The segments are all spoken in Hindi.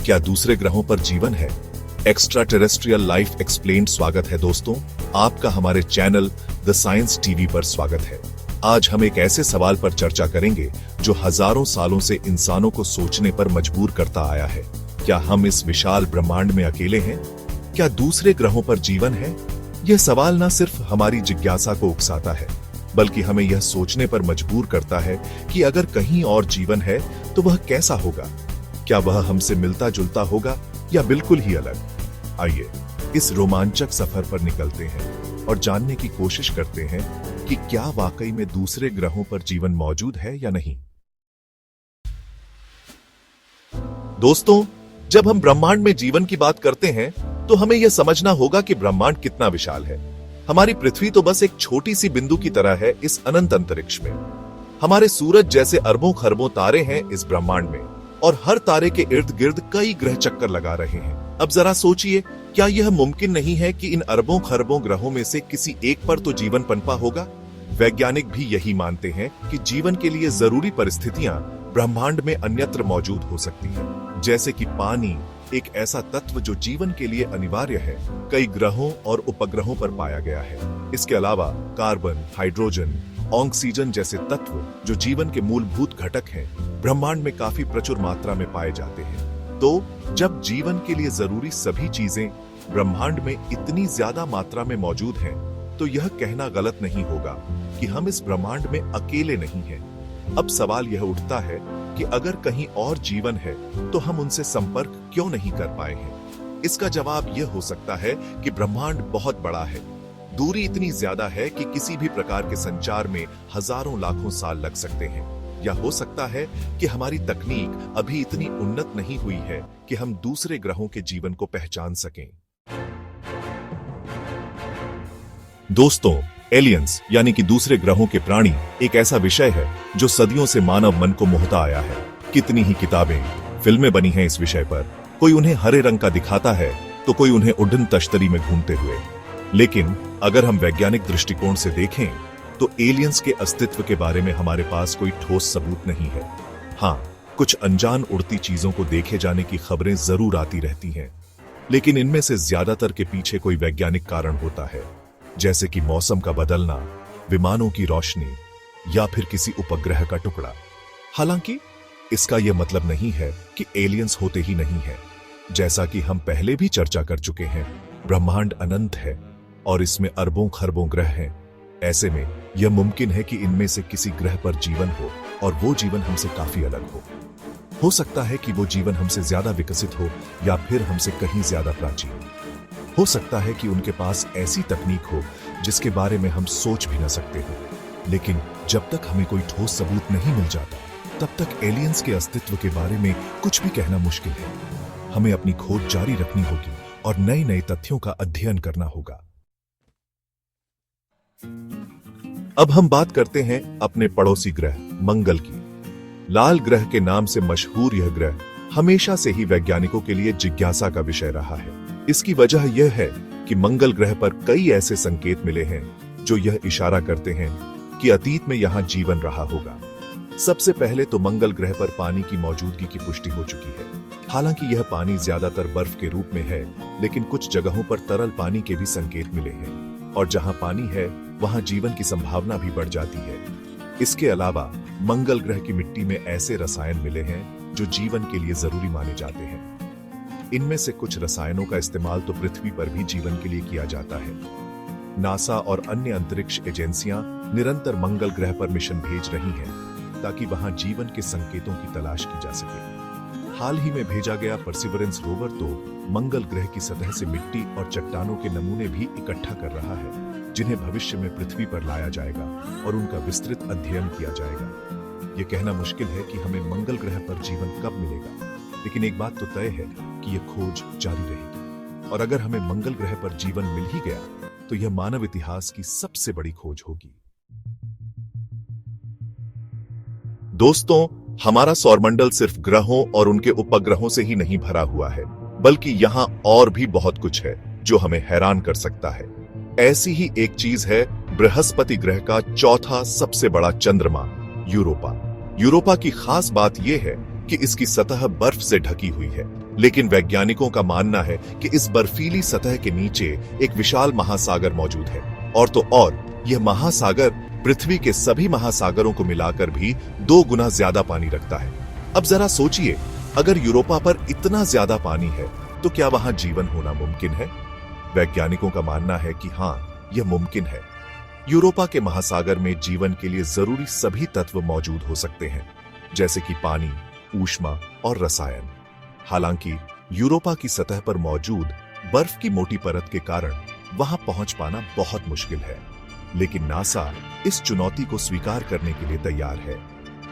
क्या दूसरे ग्रहों पर जीवन है? एक्स्ट्रा टेरेस्ट्रियल लाइफ एक्सप्लेन्ड स्वागत है दोस्तों, आपका हमारे चैनल द साइंस टीवी पर स्वागत है। आज हम एक ऐसे सवाल पर चर्चा करेंगे जो हजारों सालों से इंसानों को सोचने पर मजबूर करता आया है। क्या हम इस विशाल ब्रह्मांड में अकेले हैं? क्या दूसरे ग्रहों पर जीवन है? यह सवाल न सिर्फ हमारी जिज्ञासा को उकसाता है, बल्कि हमें यह सोचने पर मजबूर करता है कि अगर कहीं और जीवन है तो वह कैसा होगा? क्या वह हमसे मिलता जुलता होगा या बिल्कुल ही अलग? आइए इस रोमांचक सफर पर निकलते हैं और जानने की कोशिश करते हैं कि क्या वाकई में दूसरे ग्रहों पर जीवन मौजूद है या नहीं। दोस्तों, जब हम ब्रह्मांड में जीवन की बात करते हैं तो हमें यह समझना होगा कि ब्रह्मांड कितना विशाल है। हमारी पृथ्वी तो बस एक छोटी सी बिंदु की तरह है इस अनंत अंतरिक्ष में। हमारे सूरज जैसे अरबों खरबों तारे हैं इस ब्रह्मांड में, और हर तारे के इर्द गिर्द कई ग्रह चक्कर लगा रहे हैं। अब जरा सोचिए, क्या यह मुमकिन नहीं है कि इन अरबों खरबों ग्रहों में से किसी एक पर तो जीवन पनपा होगा? वैज्ञानिक भी यही मानते हैं कि जीवन के लिए जरूरी परिस्थितियां ब्रह्मांड में अन्यत्र मौजूद हो सकती हैं, जैसे कि पानी, एक ऐसा तत्व जो जीवन के लिए अनिवार्य है, कई ग्रहों और उपग्रहों पर पाया गया है। इसके अलावा कार्बन, हाइड्रोजन, ऑक्सीजन जैसे तत्व जो जीवन के मूलभूत घटक हैं, ब्रह्मांड में काफी प्रचुर मात्रा में पाए जाते हैं। तो जब जीवन के लिए जरूरी सभी चीजें ब्रह्मांड में इतनी ज्यादा मात्रा में मौजूद हैं, तो यह कहना गलत नहीं होगा कि हम इस ब्रह्मांड में अकेले नहीं हैं। अब सवाल यह उठता है कि अगर कहीं और जीवन है तो हम उनसे संपर्क क्यों नहीं कर पाए हैं? इसका जवाब यह हो सकता है कि ब्रह्मांड बहुत बड़ा है, दूरी इतनी ज्यादा है कि किसी भी प्रकार के संचार में हजारों लाखों साल लग सकते हैं, या हो सकता है कि हमारी तकनीक अभी इतनी उन्नत नहीं हुई है कि हम दूसरे ग्रहों के जीवन को पहचान सकें। दोस्तों, एलियंस यानी कि दूसरे ग्रहों के प्राणी एक ऐसा विषय है जो सदियों से मानव मन को मोहता आया है। कितनी ही किताबें, फिल्में बनी हैं इस विषय पर। कोई उन्हें हरे रंग का दिखाता है तो कोई उन्हें उड़न तश्तरी में घूमते हुए। लेकिन अगर हम वैज्ञानिक दृष्टिकोण से देखें तो एलियंस के अस्तित्व के बारे में हमारे पास कोई ठोस सबूत नहीं है। हाँ, कुछ अनजान उड़ती चीजों को देखे जाने की खबरें जरूर आती रहती हैं, लेकिन इनमें से ज्यादातर के पीछे कोई वैज्ञानिक कारण होता है, जैसे कि मौसम का बदलना, विमानों की रोशनी या फिर किसी उपग्रह का टुकड़ा। हालांकि इसका यह मतलब नहीं है कि एलियंस होते ही नहीं है। जैसा कि हम पहले भी चर्चा कर चुके हैं, ब्रह्मांड अनंत है और इसमें अरबों खरबों ग्रह हैं। ऐसे में यह मुमकिन है कि इनमें से किसी ग्रह पर जीवन हो और वो जीवन हमसे काफी अलग हो। हो सकता है कि वो जीवन हमसे ज्यादा विकसित हो या फिर हमसे कहीं ज्यादा प्राचीन। हो सकता है कि उनके पास ऐसी तकनीक हो जिसके बारे में हम सोच भी न सकते हो। लेकिन जब तक हमें कोई ठोस सबूत नहीं मिल जाता, तब तक एलियंस के अस्तित्व के बारे में कुछ भी कहना मुश्किल है। हमें अपनी खोज जारी रखनी होगी और नए नए तथ्यों का अध्ययन करना होगा। अब हम बात करते हैं अपने पड़ोसी ग्रह मंगल की। लाल ग्रह के नाम से मशहूर यह ग्रह हमेशा से ही वैज्ञानिकों के लिए जिज्ञासा का विषय रहा है। इसकी वजह यह है कि मंगल ग्रह पर कई ऐसे संकेत मिले हैं जो यह इशारा करते हैं कि अतीत में यहां जीवन रहा होगा। सबसे पहले तो मंगल ग्रह पर पानी की मौजूदगी की पुष्टि हो चुकी है। हालांकि यह पानी ज्यादातर बर्फ के रूप में है, लेकिन कुछ जगहों पर तरल पानी के भी संकेत मिले हैं, और जहां पानी है वहां जीवन की संभावना भी बढ़ जाती है। इसके अलावा मंगल ग्रह की मिट्टी में ऐसे रसायन मिले हैं जो जीवन के लिए जरूरी माने जाते हैं। इनमें से कुछ रसायनों का इस्तेमाल तो पृथ्वी पर भी जीवन के लिए किया जाता है। नासा और अन्य अंतरिक्ष एजेंसियां निरंतर मंगल ग्रह पर मिशन भेज रही हैं ताकि वहां जीवन के संकेतों की तलाश की जा सके। हाल ही में भेजा गया परसिवरेंस रोवर तो मंगल ग्रह की सतह से मिट्टी और चट्टानों के नमूने भी इकट्ठा कर रहा है, जिन्हें भविष्य में पृथ्वी पर लाया जाएगा और उनका विस्तृत अध्ययन किया जाएगा। यह कहना मुश्किल है कि हमें मंगल ग्रह पर जीवन कब मिलेगा, लेकिन एक बात तो तय है कि यह खोज जारी रहेगी। और अगर हमें मंगल ग्रह पर जीवन मिल ही गया तो यह मानव इतिहास की सबसे बड़ी खोज होगी। दोस्तों, हमारा सौरमंडल सिर्फ ग्रहों और उनके उपग्रहों से ही नहीं भरा हुआ है, बल्कि यहाँ और भी बहुत कुछ है जो हमें हैरान कर सकता है। ऐसी ही एक चीज है बृहस्पति ग्रह का चौथा सबसे बड़ा चंद्रमा यूरोपा। यूरोपा की खास बात यह है कि इसकी सतह बर्फ से ढकी हुई है, लेकिन वैज्ञानिकों का मानना है कि इस बर्फीली सतह के नीचे एक विशाल महासागर मौजूद है। और तो और यह महासागर पृथ्वी के सभी महासागरों को मिलाकर भी 2 गुना ज्यादा पानी रखता है। अब जरा सोचिए, अगर यूरोपा पर इतना ज्यादा पानी है तो क्या वहां जीवन होना मुमकिन है? वैज्ञानिकों का मानना है कि हां, यह मुमकिन है। यूरोपा के महासागर में जीवन के लिए जरूरी सभी तत्व मौजूद हो सकते हैं, जैसे कि पानी, ऊष्मा और रसायन। हालांकि यूरोपा की सतह पर मौजूद बर्फ की मोटी परत के कारण वहां पहुंच पाना बहुत मुश्किल है। लेकिन नासा इस चुनौती को स्वीकार करने के लिए तैयार है।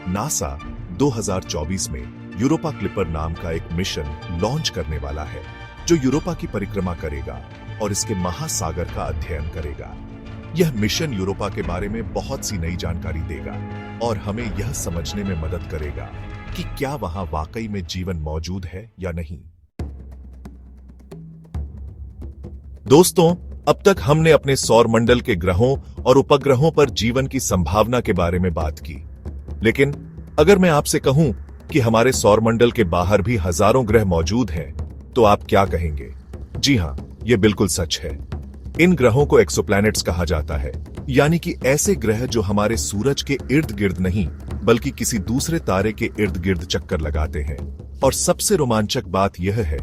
नासा 2024 में यूरोपा क्लिपर नाम का एक मिशन लॉन्च करने वाला है, जो यूरोपा की परिक्रमा करेगा और इसके महासागर का अध्ययन करेगा। यह मिशन यूरोपा के बारे में बहुत सी नई जानकारी देगा और हमें यह समझने में मदद करेगा कि क्या वहां वाकई में जीवन मौजूद है या नहीं। दोस्तों, अब तक हमने अपने सौरमंडल के ग्रहों और उपग्रहों पर जीवन की संभावना के बारे में बात की। लेकिन अगर मैं आपसे कहूं कि हमारे सौरमंडल के बाहर भी हजारों ग्रह मौजूद हैं, तो आप क्या कहेंगे? जी हां, यह बिल्कुल सच है। इन ग्रहों को एक्सोप्लैनेट्स कहा जाता है, यानी कि ऐसे ग्रह जो हमारे सूरज के इर्द गिर्द नहीं बल्कि किसी दूसरे तारे के इर्द गिर्द चक्कर लगाते हैं। और सबसे रोमांचक बात यह है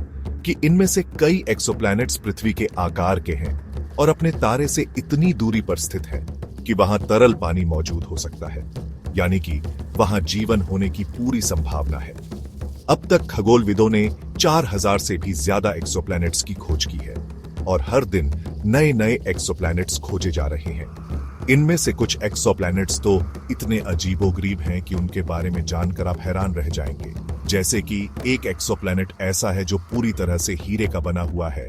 कि इनमें से कई एक्सोप्लैनेट्स पृथ्वी के आकार के हैं और अपने तारे से इतनी दूरी पर स्थित हैं कि वहां तरल पानी मौजूद हो सकता है, यानी कि वहां जीवन होने की पूरी संभावना है। अब तक खगोलविदों ने 4000 से भी ज्यादा एक्सोप्लैनेट्स की खोज की है और हर दिन नए नए एक्सोप्लैनेट्स खोजे जा रहे हैं। इनमें से कुछ एक्सोप्लैनेट्स तो इतने अजीबोगरीब हैं कि उनके बारे में जानकर आप हैरान रह जाएंगे। जैसे कि एक एक्सोप्लैनेट ऐसा है जो पूरी तरह से हीरे का बना हुआ है।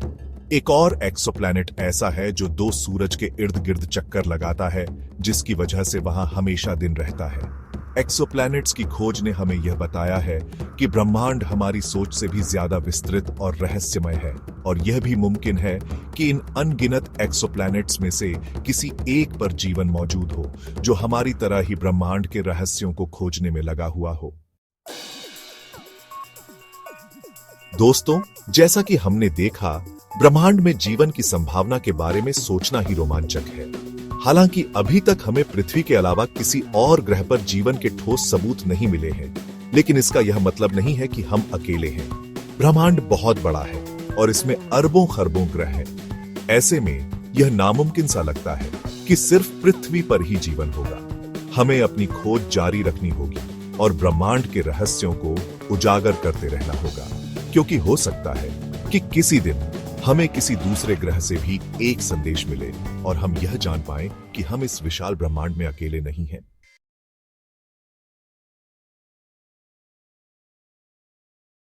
एक और एक्सोप्लैनेट ऐसा है जो 2 सूरज के इर्द गिर्द चक्कर लगाता है, जिसकी वजह से वहां हमेशा दिन रहता है। एक्सोप्लैनेट्स की खोज ने हमें यह बताया है कि ब्रह्मांड हमारी सोच से भी ज्यादा विस्तृत और रहस्यमय है, और यह भी मुमकिन है कि इन अनगिनत एक्सोप्लैनेट्स में से किसी एक पर जीवन मौजूद हो, जो हमारी तरह ही ब्रह्मांड के रहस्यों को खोजने में लगा हुआ हो। दोस्तों, जैसा कि हमने देखा, ब्रह्मांड में जीवन की संभावना के बारे में सोचना ही रोमांचक है। हालांकि अभी तक हमें पृथ्वी के अलावा किसी और ग्रह पर जीवन के ठोस सबूत नहीं मिले हैं, लेकिन इसका यह मतलब नहीं है कि हम अकेले हैं। ब्रह्मांड बहुत बड़ा है और इसमें अरबों खरबों ग्रह हैं। ऐसे में यह नामुमकिन सा लगता है कि सिर्फ पृथ्वी पर ही जीवन होगा। हमें अपनी खोज जारी रखनी होगी और ब्रह्मांड के रहस्यों को उजागर करते रहना होगा, क्योंकि हो सकता है कि किसी दिन हमें किसी दूसरे ग्रह से भी एक संदेश मिले और हम यह जान पाएं कि हम इस विशाल ब्रह्मांड में अकेले नहीं हैं।